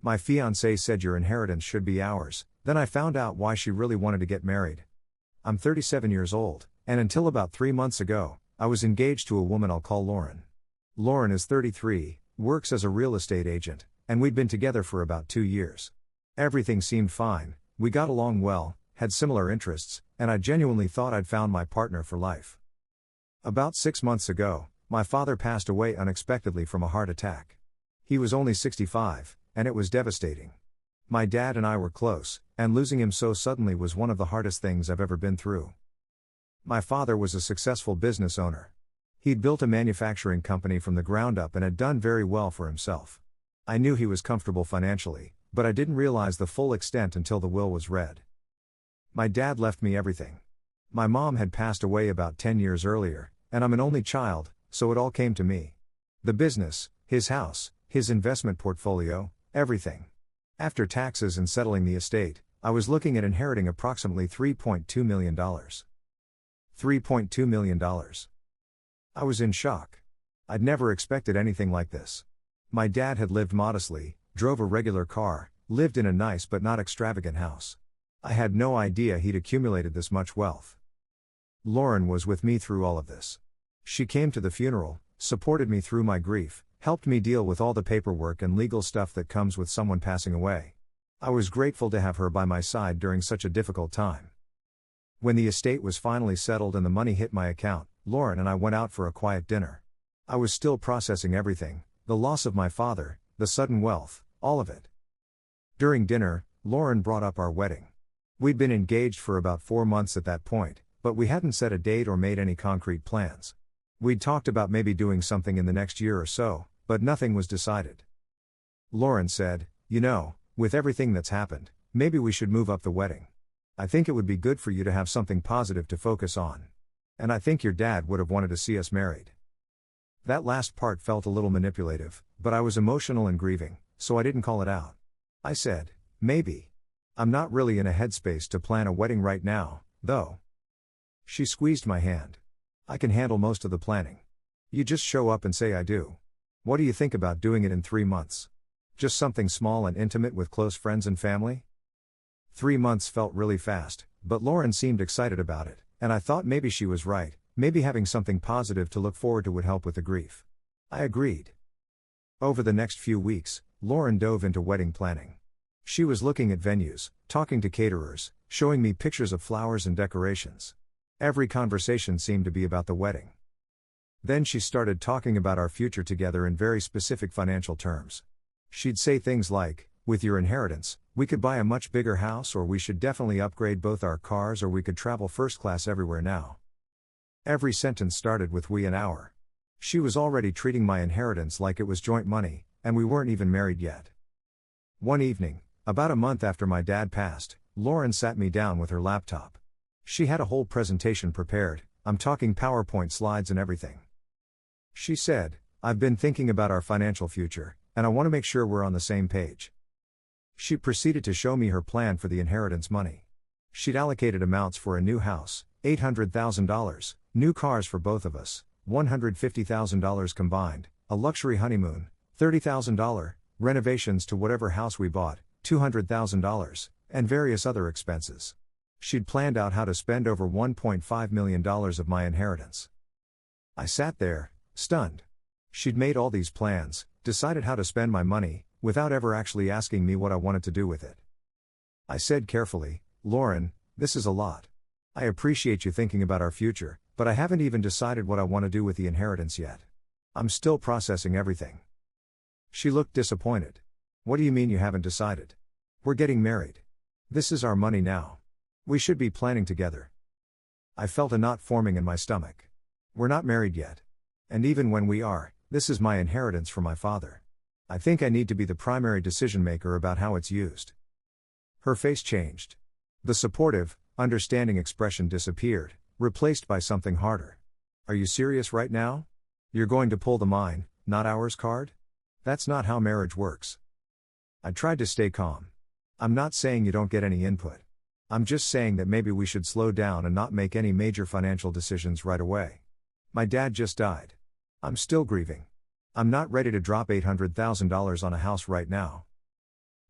My fiancée said your inheritance should be ours, then I found out why she really wanted to get married. I'm 37 years old, and until about 3 months ago, I was engaged to a woman I'll call Lauren. Lauren is 33, works as a real estate agent, and we'd been together for about 2 years. Everything seemed fine, we got along well, had similar interests, and I genuinely thought I'd found my partner for life. About 6 months ago, my father passed away unexpectedly from a heart attack. He was only 65, and it was devastating. My dad and I were close, and losing him so suddenly was one of the hardest things I've ever been through. My father was a successful business owner. He'd built a manufacturing company from the ground up and had done very well for himself. I knew he was comfortable financially, but I didn't realize the full extent until the will was read. My dad left me everything. My mom had passed away about 10 years earlier, and I'm an only child, so it all came to me. The business, his house, his investment portfolio, everything. After taxes and settling the estate, I was looking at inheriting approximately $3.2 million. $3.2 million. I was in shock. I'd never expected anything like this. My dad had lived modestly, drove a regular car, lived in a nice but not extravagant house. I had no idea he'd accumulated this much wealth. Lauren was with me through all of this. She came to the funeral, supported me through my grief, helped me deal with all the paperwork and legal stuff that comes with someone passing away. I was grateful to have her by my side during such a difficult time. When the estate was finally settled and the money hit my account, Lauren and I went out for a quiet dinner. I was still processing everything, the loss of my father, the sudden wealth, all of it. During dinner, Lauren brought up our wedding. We'd been engaged for about 4 months at that point, but we hadn't set a date or made any concrete plans. We'd talked about maybe doing something in the next year or so, but nothing was decided. Lauren said, "You know, with everything that's happened, maybe we should move up the wedding. I think it would be good for you to have something positive to focus on. And I think your dad would have wanted to see us married." That last part felt a little manipulative, but I was emotional and grieving, so I didn't call it out. I said, "Maybe. I'm not really in a headspace to plan a wedding right now, though." She squeezed my hand. "I can handle most of the planning. You just show up and say I do. What do you think about doing it in 3 months? Just something small and intimate with close friends and family?" 3 months felt really fast, but Lauren seemed excited about it, and I thought maybe she was right, maybe having something positive to look forward to would help with the grief. I agreed. Over the next few weeks, Lauren dove into wedding planning. She was looking at venues, talking to caterers, showing me pictures of flowers and decorations. Every conversation seemed to be about the wedding. Then she started talking about our future together in very specific financial terms. She'd say things like, "With your inheritance, we could buy a much bigger house, or we should definitely upgrade both our cars, or we could travel first class everywhere now." Every sentence started with we and our. She was already treating my inheritance like it was joint money, and we weren't even married yet. One evening, about a month after my dad passed, Lauren sat me down with her laptop. She had a whole presentation prepared, I'm talking PowerPoint slides and everything. She said, "I've been thinking about our financial future, and I want to make sure we're on the same page." She proceeded to show me her plan for the inheritance money. She'd allocated amounts for a new house, $800,000, new cars for both of us, $150,000 combined, a luxury honeymoon, $30,000, renovations to whatever house we bought, $200,000, and various other expenses. She'd planned out how to spend over $1.5 million of my inheritance. I sat there, stunned. She'd made all these plans, decided how to spend my money, without ever actually asking me what I wanted to do with it. I said carefully, "Lauren, this is a lot. I appreciate you thinking about our future, but I haven't even decided what I want to do with the inheritance yet. I'm still processing everything." She looked disappointed. "What do you mean you haven't decided? We're getting married. This is our money now. We should be planning together." I felt a knot forming in my stomach. We're not married yet. And even when we are, this is my inheritance from my father. I think I need to be the primary decision maker about how it's used. Her face changed. The supportive, understanding expression disappeared, replaced by something harder. "Are you serious right now? You're going to pull the mine, not ours card? That's not how marriage works." I tried to stay calm. "I'm not saying you don't get any input. I'm just saying that maybe we should slow down and not make any major financial decisions right away. My dad just died. I'm still grieving. I'm not ready to drop $800,000 on a house right now."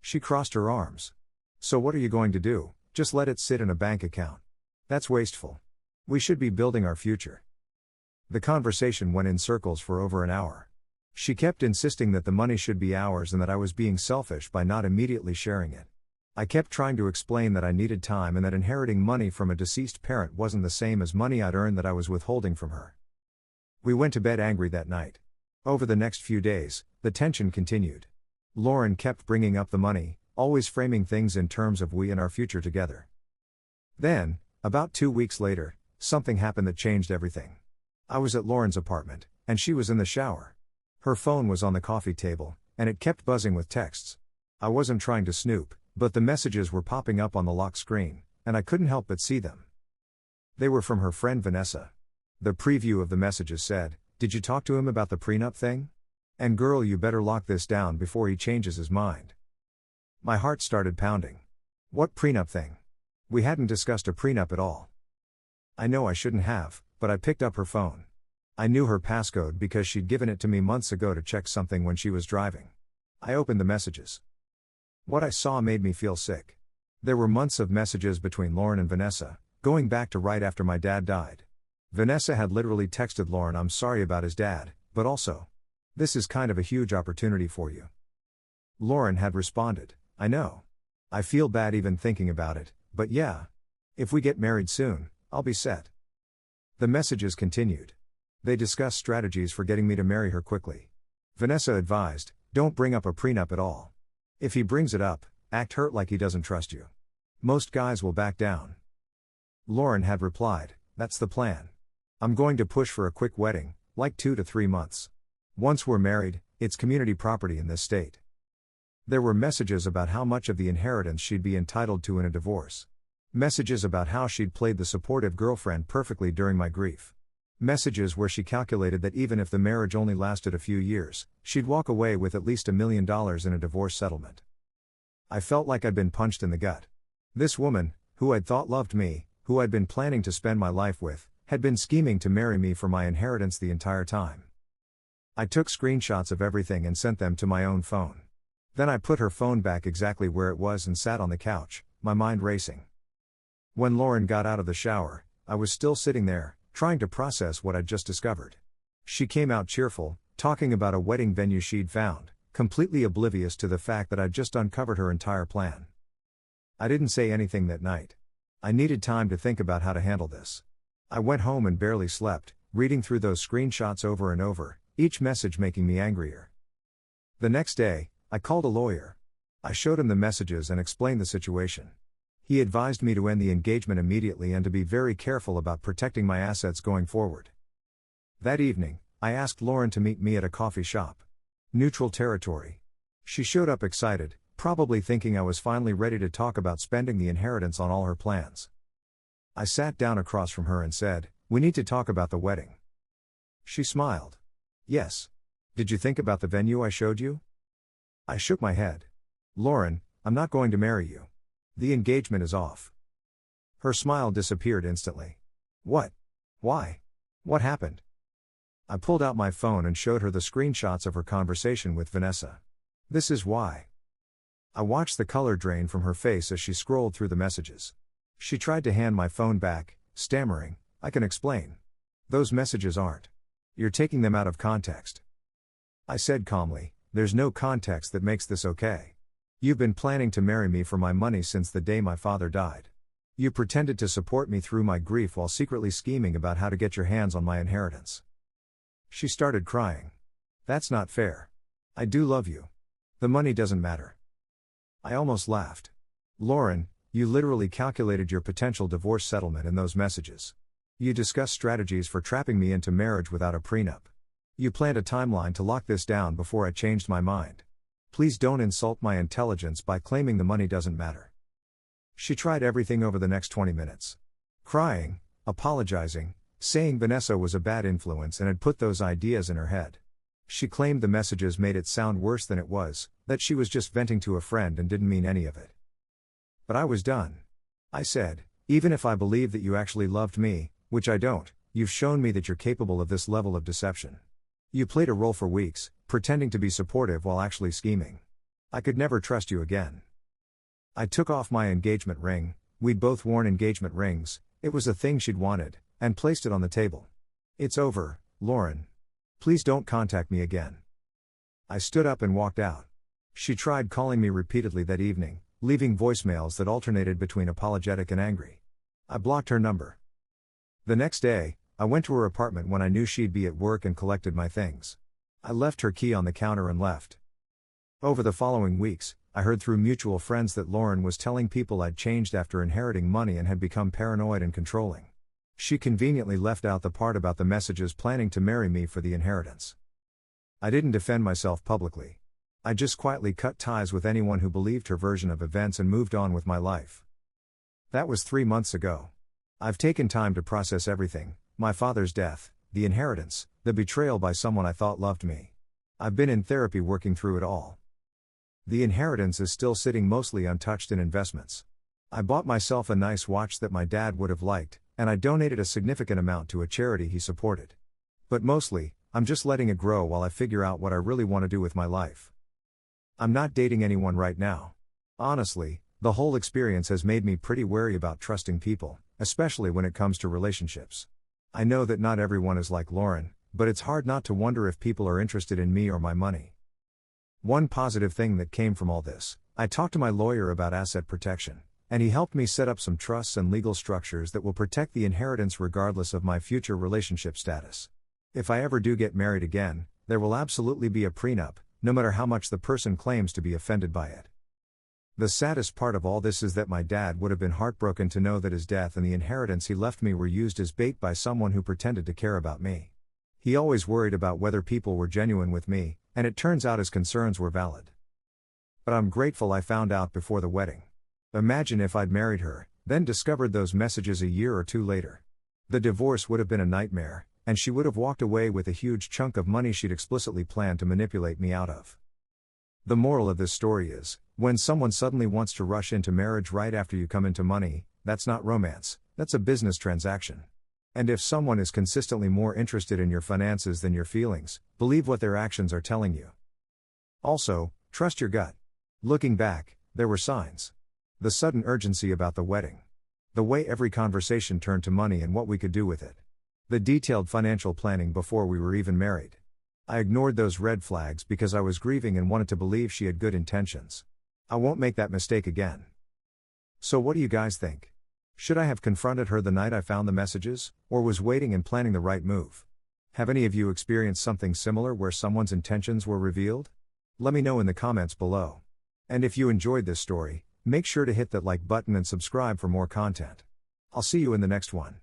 She crossed her arms. So what are you going to do? Just let it sit in a bank account? That's wasteful. We should be building our future. The conversation went in circles for over an hour. She kept insisting that the money should be ours and that I was being selfish by not immediately sharing it. I kept trying to explain that I needed time and that inheriting money from a deceased parent wasn't the same as money I'd earned that I was withholding from her. We went to bed angry that night. Over the next few days, the tension continued. Lauren kept bringing up the money, always framing things in terms of we and our future together. Then, about 2 weeks later, something happened that changed everything. I was at Lauren's apartment, and she was in the shower. Her phone was on the coffee table, and it kept buzzing with texts. I wasn't trying to snoop, but the messages were popping up on the lock screen, and I couldn't help but see them. They were from her friend Vanessa. The preview of the messages said, "Did you talk to him about the prenup thing? And girl, you better lock this down before he changes his mind." My heart started pounding. What prenup thing? We hadn't discussed a prenup at all. I know I shouldn't have, but I picked up her phone. I knew her passcode because she'd given it to me months ago to check something when she was driving. I opened the messages. What I saw made me feel sick. There were months of messages between Lauren and Vanessa, going back to right after my dad died. Vanessa had literally texted Lauren, "I'm sorry about his dad, but also, this is kind of a huge opportunity for you." Lauren had responded, "I know. I feel bad even thinking about it, but yeah. If we get married soon, I'll be set." The messages continued. They discussed strategies for getting me to marry her quickly. Vanessa advised, "Don't bring up a prenup at all. If he brings it up, act hurt like he doesn't trust you. Most guys will back down." Lauren had replied, "That's the plan. I'm going to push for a quick wedding, like 2 to 3 months. Once we're married, it's community property in this state." There were messages about how much of the inheritance she'd be entitled to in a divorce. Messages about how she'd played the supportive girlfriend perfectly during my grief. Messages where she calculated that even if the marriage only lasted a few years, she'd walk away with at least $1 million in a divorce settlement. I felt like I'd been punched in the gut. This woman, who I'd thought loved me, who I'd been planning to spend my life with, had been scheming to marry me for my inheritance the entire time. I took screenshots of everything and sent them to my own phone. Then I put her phone back exactly where it was and sat on the couch, my mind racing. When Lauren got out of the shower, I was still sitting there, trying to process what I'd just discovered. She came out cheerful, talking about a wedding venue she'd found, completely oblivious to the fact that I'd just uncovered her entire plan. I didn't say anything that night. I needed time to think about how to handle this. I went home and barely slept, reading through those screenshots over and over, each message making me angrier. The next day, I called a lawyer. I showed him the messages and explained the situation. He advised me to end the engagement immediately and to be very careful about protecting my assets going forward. That evening, I asked Lauren to meet me at a coffee shop. Neutral territory. She showed up excited, probably thinking I was finally ready to talk about spending the inheritance on all her plans. I sat down across from her and said, "We need to talk about the wedding." She smiled. "Yes. Did you think about the venue I showed you?" I shook my head. "Lauren, I'm not going to marry you. The engagement is off." Her smile disappeared instantly. "What? Why? What happened?" I pulled out my phone and showed her the screenshots of her conversation with Vanessa. "This is why." I watched the color drain from her face as she scrolled through the messages. She tried to hand my phone back, stammering, "I can explain. Those messages aren't. You're taking them out of context." I said calmly, "There's no context that makes this okay. You've been planning to marry me for my money since the day my father died. You pretended to support me through my grief while secretly scheming about how to get your hands on my inheritance." She started crying. "That's not fair. I do love you. The money doesn't matter." I almost laughed. "Lauren, you literally calculated your potential divorce settlement in those messages. You discussed strategies for trapping me into marriage without a prenup. You planned a timeline to lock this down before I changed my mind. Please don't insult my intelligence by claiming the money doesn't matter." She tried everything over the next 20 minutes. Crying, apologizing, saying Vanessa was a bad influence and had put those ideas in her head. She claimed the messages made it sound worse than it was, that she was just venting to a friend and didn't mean any of it. But I was done. I said, "Even if I believe that you actually loved me, which I don't, you've shown me that you're capable of this level of deception. You played a role for weeks, pretending to be supportive while actually scheming. I could never trust you again. I took off my engagement ring, we'd both worn engagement rings, it was a thing she'd wanted, and placed it on the table. It's over, Lauren. Please don't contact me again. I stood up and walked out. She tried calling me repeatedly that evening, leaving voicemails that alternated between apologetic and angry. I blocked her number. The next day, I went to her apartment when I knew she'd be at work and collected my things. I left her key on the counter and left. Over the following weeks, I heard through mutual friends that Lauren was telling people I'd changed after inheriting money and had become paranoid and controlling. She conveniently left out the part about the messages planning to marry me for the inheritance. I didn't defend myself publicly. I just quietly cut ties with anyone who believed her version of events and moved on with my life. That was 3 months ago. I've taken time to process everything: my father's death, the inheritance, the betrayal by someone I thought loved me. I've been in therapy working through it all. The inheritance is still sitting mostly untouched in investments. I bought myself a nice watch that my dad would have liked, and I donated a significant amount to a charity he supported. But mostly, I'm just letting it grow while I figure out what I really want to do with my life. I'm not dating anyone right now. Honestly, the whole experience has made me pretty wary about trusting people, especially when it comes to relationships. I know that not everyone is like Lauren, but it's hard not to wonder if people are interested in me or my money. One positive thing that came from all this: I talked to my lawyer about asset protection, and he helped me set up some trusts and legal structures that will protect the inheritance regardless of my future relationship status. If I ever do get married again, there will absolutely be a prenup, no matter how much the person claims to be offended by it. The saddest part of all this is that my dad would have been heartbroken to know that his death and the inheritance he left me were used as bait by someone who pretended to care about me. He always worried about whether people were genuine with me, and it turns out his concerns were valid. But I'm grateful I found out before the wedding. Imagine if I'd married her, then discovered those messages a year or two later. The divorce would have been a nightmare, and she would have walked away with a huge chunk of money she'd explicitly planned to manipulate me out of. The moral of this story is, when someone suddenly wants to rush into marriage right after you come into money, that's not romance, that's a business transaction. And if someone is consistently more interested in your finances than your feelings, believe what their actions are telling you. Also, trust your gut. Looking back, there were signs. The sudden urgency about the wedding. The way every conversation turned to money and what we could do with it. The detailed financial planning before we were even married. I ignored those red flags because I was grieving and wanted to believe she had good intentions. I won't make that mistake again. So what do you guys think? Should I have confronted her the night I found the messages, or was waiting and planning the right move? Have any of you experienced something similar where someone's intentions were revealed? Let me know in the comments below. And if you enjoyed this story, make sure to hit that like button and subscribe for more content. I'll see you in the next one.